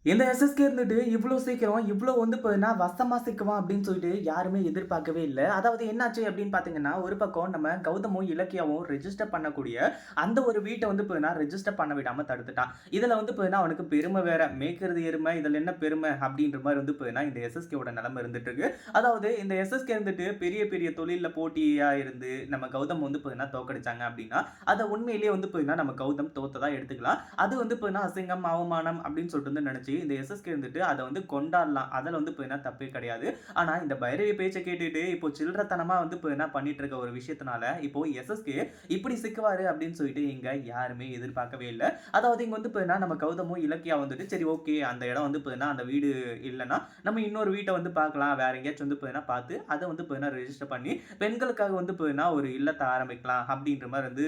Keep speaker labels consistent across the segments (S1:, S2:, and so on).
S1: இந்த எஸ்எஸ்கே இருந்துட்டு இவ்ளோ சீக்கிரம், இவ்ளோ வந்து பார்த்தீங்கன்னா, வசமா சிக்குவான் அப்படின்னு சொல்லிட்டு யாருமே எதிர்பார்க்கவே இல்ல. அதாவது என்னாச்சு அப்படின்னு பார்த்தீங்கன்னா, ஒரு பக்கம் நம்ம கௌதமும், இலக்கியாவும் ரெஜிஸ்டர் பண்ணக்கூடிய அந்த ஒரு வீட்ட வந்து பார்த்தீங்கன்னா, ரெஜிஸ்டர் பண்ண விடாம தடுத்துட்டான். இதுல வந்து பார்த்தீங்கன்னா, அவனுக்கு பெருமை வேற. மேய்க்கிறது எருமை, இதுல என்ன பெருமை அப்படின்ற மாரி வந்து பார்த்தீங்கன்னா, இந்த எஸ்எஸ்கேவோட நிலைமை இருந்துட்டு இருக்கு. அதாவது இந்த எஸ்எஸ்கே இருந்துட்டு பெரிய பெரிய தொழில்ல போட்டியா இருந்து, நம்ம கௌதம் வந்து பார்த்தீங்கன்னா தோற்கடிச்சாங்க அப்படின்னா, அத உண்மையிலேயே வந்து பார்த்தீங்கன்னா, நம்ம கௌதம் தோத்ததா எடுத்துக்கலாம். அது வந்து பார்த்தீங்கன்னா, அசிங்கம், அவமானம் அப்படின்னு சொல்லிட்டு வந்து நினைச்சு இந்த எஸ்எஸ்கே இருந்துட்டு அத வந்து கொண்டாடலாம். அதுல வந்து பார்த்தீங்கன்னா தப்பே கிடையாது. ஆனா இந்த பைரவி பேச்ச கேட்டுட்டு இப்போ சில்லறத்தனமா வந்து பார்த்தீங்கன்னா பண்ணிட்டு இருக்க ஒரு விஷயத்தினால, இப்போ எஸ்எஸ்கே இப்படி சிக்குவாரு அப்படின்னு சொல்லிட்டு இங்க யாருமே எதிர்பார்க்கவே இல்ல. அதாவது இங்க வந்து பார்த்தீங்கன்னா நம்ம கௌதமும், இலக்கியா வந்துட்டு சரி ஓகே அந்த இடம் வந்து பார்த்தீங்கன்னா அந்த வீடு இல்லன்னா, நம்ம இன்னொரு வீட்ட வந்து பார்க்கலாம். வேற எங்கேயாச்சும் வந்து பார்த்தீங்கன்னா பார்த்து அத வந்து பார்த்தீங்கன்னா ரெஜிஸ்டர் பண்ணி பெண்களுக்காக வந்து பார்த்தீங்கன்னா ஒரு இல்லத்த ஆரம்பிக்கலாம் அப்படின்ற மாரி வந்து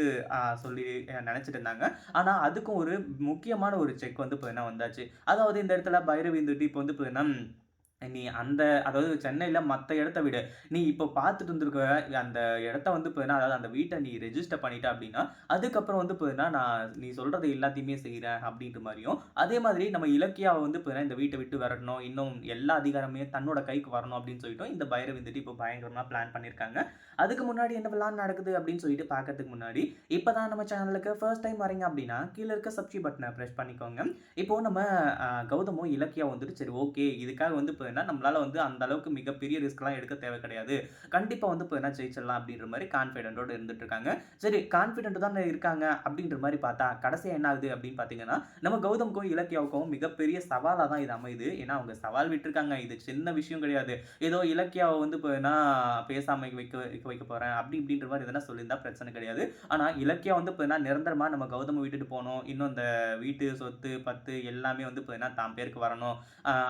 S1: சொல்லி நெனச்சுட்டு இருந்தாங்க. ஆனா அதுக்கும் ஒரு முக்கியமான ஒரு செக் வந்து பார்த்தீங்கன்னா வந்தாச்சு. அதாவது இந்த இடத்துல பைரவி வந்துட்டு இப்போ வந்து பார்த்தீங்கன்னா, நீ அந்த அதாவது சென்னையில மத்த இடத்த விட, நீ இப்போ பார்த்துட்டு இருந்திருக்க அந்த இடத்த வந்து பார்த்தீங்கன்னா, அதாவது அந்த வீட்ட நீ ரெஜிஸ்டர் பண்ணிட்ட அப்படின்னா, அதுக்கப்புறம் வந்து பார்த்தீங்கன்னா, நான் நீ சொல்றது எல்லாத்தையுமே செய்றேன் அப்படின்ற மாரியும், அதே மாதிரி நம்ம இலக்கியாவ வந்து பார்த்தீங்கன்னா, இந்த வீட்ட விட்டு விரட்டணும். இன்னும் எல்லா அதிகாரமே தன்னோட கைக்கு வரணும் அப்படின்னு சொல்லிட்டு, இந்த பைரவி வந்துட்டு இப்போ பயங்கரமா பிளான் பண்ணியிருக்காங்க. அதுக்கு முன்னாடி என்ன பிளான் நடக்குது அப்படின்னு சொல்லிட்டு பார்க்கறதுக்கு முன்னாடி, இப்ப தான் நம்ம சேனலுக்கு ஃபர்ஸ்ட் டைம் வரீங்க அப்படின்னா, கீழ இருக்க சப்ஸ்கிரைப் பட்டன பிரஸ் பண்ணிக்கோங்க. இப்போ நம்ம கௌதமும், இலக்கியாவும் வந்துட்டு சரி ஓகே. இதுக்காக வந்து பார்த்தீங்கன்னா, நம்மளால வந்து அந்த அளவுக்கு மிகப்பெரிய ரிஸ்க்லாம் எடுக்க தேவை கிடையாது. கண்டிப்பா வந்து பார்த்தீங்கன்னா ஜெயிச்சிடலாம் அப்படின்ற மாரி கான்ஃபிடென்ட்டோட இருந்துட்டு இருக்காங்க. சரி கான்ஃபிடென்ட் தானே இருக்காங்க அப்படின்ற மாரி பார்த்தா, கடைசியா என்ன ஆகுது அப்படின்னு பார்த்தீங்கன்னா, நம்ம கௌதம்க்கும், இலக்கியாவுக்கும் மிகப்பெரிய சவாலா தான் இது அமையுது. ஏன்னா அவங்க சவால் விட்டுருக்காங்க. இது சின்ன விஷயம் கிடையாது. ஏதோ இலக்கியாவ வந்து பார்த்தீங்கன்னா, பேசாம வைக்க போறேன் அப்படி இப்படின்ற மாரி எதனா சொல்லியிருந்தா பிரச்சனை கிடையாது. ஆனா இலக்கியா வந்து பார்த்தீங்கன்னா, நிரந்தரமா நம்ம கௌதம விட்டுட்டு போணும். இன்னும் இந்த வீட்டு சொத்து, பத்து எல்லாமே வந்து பார்த்தீங்கன்னா, தான் பேருக்கு வரணும்.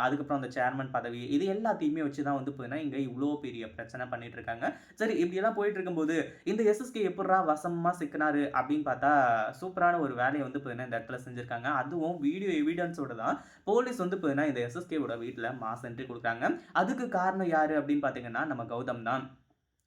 S1: அதுக்கப்புறம் அந்த சேர்மன் பதவி, இது எல்லாத்தையுமே வச்சு தான் வந்து பார்த்தீங்கன்னா, இங்க இவ்ளோ பெரிய பிரச்சனை பண்ணிட்டு இருக்காங்க. சரி இப்படியெல்லாம் போயிட்டு இருக்கும்போது, இந்த எஸ்எஸ்கே எப்புட்றா வசமா சிக்குனாரு அப்படின்னு பார்த்தா, சூப்பரான ஒரு வேலைய வந்து பார்த்தீங்கன்னா, இந்த இடத்துல செஞ்சிருக்காங்க. அதுவும் வீடியோ எவிடன்ஸோட தான் போலீஸ் வந்து பார்த்தீங்கன்னா, இந்த எஸ்எஸ்கேவோட வீட்ல மாஸ் என்ட்ரி குடுக்குறாங்க. அதுக்கு காரணம் யாரு அப்படின்னு பார்த்தீங்கன்னா, நம்ம கௌதம் தான்.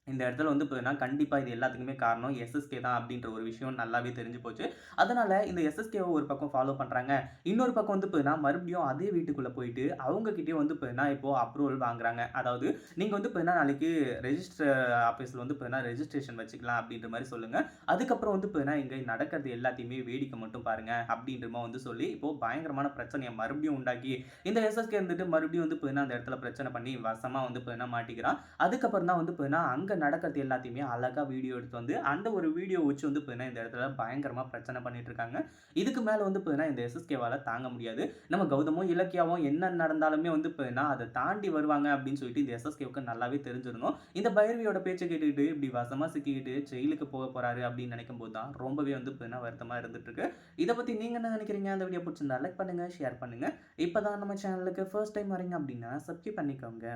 S1: இந்த இடத்துல வந்து பார்த்தீங்கன்னா, கண்டிப்பா இது எல்லாத்துக்குமே காரணம் எஸ்எஸ்கே தான் அப்படின்ற ஒரு விஷயம் நல்லாவே தெரிஞ்சு போச்சு. அதனால இந்த எஸ்எஸ்கேவ ஒரு பக்கம் ஃபாலோ பண்றாங்க. இன்னொரு பக்கம் வந்து பார்த்தீங்கன்னா, மறுபடியும் அதே வீட்டுக்குள்ள போயிட்டு அவங்க கிட்டயும் வந்து பார்த்தீங்கன்னா, இப்போ அப்ரூவல் வாங்குறாங்க. அதாவது நீங்க வந்து பார்த்தீங்கன்னா, நாளைக்கு ரெஜிஸ்டர் ஆஃபீஸ்ல வந்து பார்த்தீங்கன்னா, ரெஜிஸ்ட்ரேஷன் வச்சுக்கலாம் அப்படின்ற மாரி சொல்லுங்க. அதுக்கப்புறம் வந்து பார்த்தீங்கன்னா, இங்க நடக்கிறது எல்லாத்தையுமே வேடிக்கை மட்டும் பாருங்க அப்படின்ற மாரி வந்து சொல்லி, இப்போ பயங்கரமான பிரச்சனைய மறுபடியும் உண்டாக்கி, இந்த எஸ்எஸ்கே இருந்துட்டு மறுபடியும் வந்து பார்த்தீங்கன்னா, அந்த இடத்துல பிரச்சனை பண்ணி வசமா வந்து பார்த்தீங்கன்னா மாட்டிக்கிறான். அதுக்கப்புறம் தான் வந்து பார்த்தீங்கன்னா, அங்க நடக்கிறது எல்லாத்தையுமே அழகா வீடியோ எடுத்து வந்து, அந்த ஒரு வீடியோ வச்சு வந்து பார்த்தீங்கன்னா, இந்த இடத்துல பயங்கரமா பிரச்சனை பண்ணிட்டு இருக்காங்க. இதுக்கு மேல வந்து பார்த்தீங்கன்னா, இந்த எஸ்எஸ்கேவால தாங்க முடியாது. நம்ம கௌதமும், இலக்கியாவும் என்ன நடந்தாலுமே வந்து பார்த்தீங்கன்னா, அத தாண்டி வருவாங்க அப்படின்னு சொல்லிட்டு இந்த எஸ்எஸ்கேவுக்கு நல்லாவே தெரிஞ்சிருக்கும். இந்த பைரவியோட பேச்ச கேட்டுக்கிட்டு, இப்படி வசமா சிக்கிக்கிட்டு ஜெயிலுக்கு போறாரு அப்படின்னு நினைக்கும்போது தான் ரொம்பவே வந்து பார்த்தீங்கன்னா, வருத்தமா இருந்துட்டு இருக்கு. இத பத்தி நீங்க என்ன நினைக்கிறீங்க? அந்த வீடியோ புடிச்சிருந்தா லைக் பண்ணுங்க, ஷேர் பண்ணுங்க. இப்ப தான் நம்ம சேனலுக்கு ஃபர்ஸ்ட் டைம் வரீங்க அப்படின்னா, சப்ஸ்கிரைப் பண்ணிக்கோங்க.